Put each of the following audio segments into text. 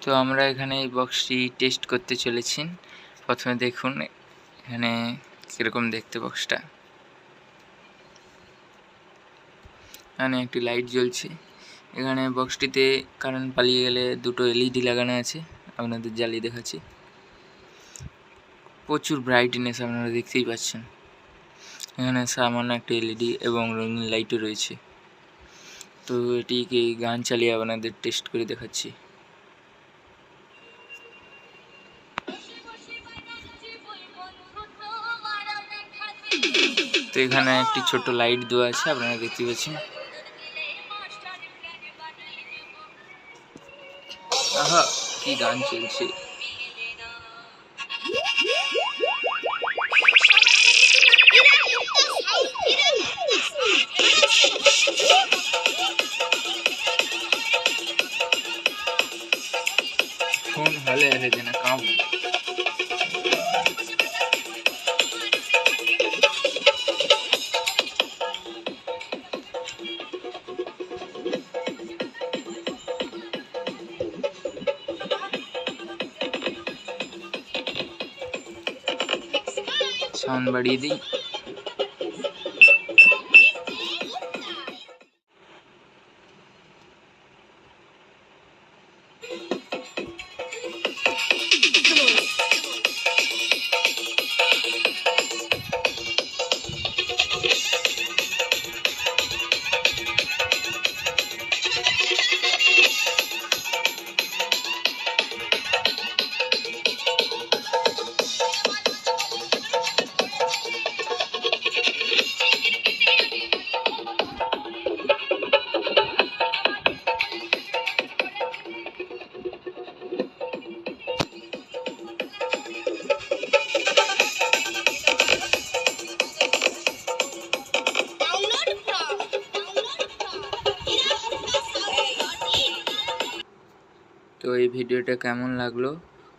তো আমরা এখানে এই বক্সটি টেস্ট করতে চলেছি। প্রথমে দেখুন এখানে কিরকম দেখতে বক্সটা। এখানে একটি লাইট জ্বলছে। এখানে বক্সটিতে কারেন্ট পালিয়ে গেলে দুটো এলইডি লাগানো আছে, আপনাদের জ্বালিয়ে দেখাচ্ছি। প্রচুর ব্রাইটনেস আপনারা দেখতেই পাচ্ছেন। এখানে সামান্য একটা এলইডি এবং রঙিন লাইটও রয়েছে। তো এটিকে গান চালিয়ে আপনাদের টেস্ট করে দেখাচ্ছি। তো এখানে একটি ছোট লাইট দেওয়া আছে, আপনারা দেখতে পাচ্ছেন। আহা, কি গান চলছে। ফোন ভালো আছে না কাম। সাউন্ড বাড়িয়ে দিই। তো এই ভিডিওটা কেমন লাগলো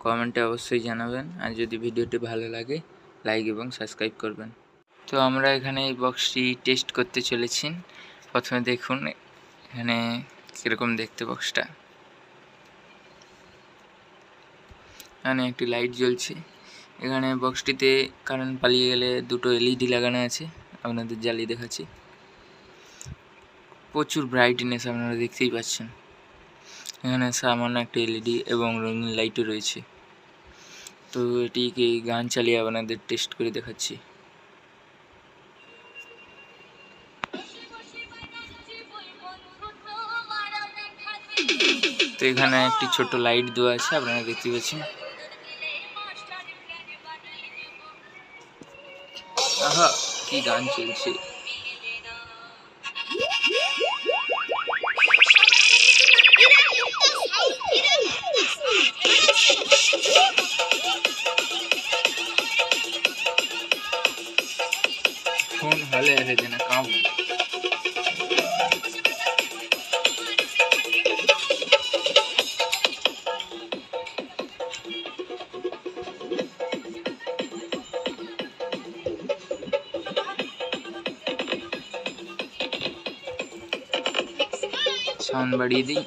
কমেন্টে অবশ্যই জানাবেন, আর যদি ভিডিওটি ভালো লাগে লাইক এবং সাবস্ক্রাইব করবেন। তো আমরা এখানে এই বক্সটি টেস্ট করতে চলেছি। প্রথমে দেখুন এখানে কীরকম দেখতে বক্সটা। এখানে একটি লাইট জ্বলছে। এখানে বক্সটিতে কারেন্ট পালিয়ে গেলে দুটো এলইডি লাগানো আছে, আপনাদের জ্বালিয়ে দেখাচ্ছি। প্রচুর ব্রাইটনেস আপনারা দেখতেই পাচ্ছেন। এখানে সামান্য একটা এলইডি এবং রঙিন লাইটও রয়েছে। তো এটিকে গান চালিয়ে আপনাদের টেস্ট করে দেখাচ্ছি। তো এখানে একটি ছোট লাইট দেওয়া আছে, আপনারা দেখতে পাচ্ছেন। আহা, কি গান চলছে। ফোন ভালো আছে না কাম। সাউন্ড বাড়িয়ে দিই।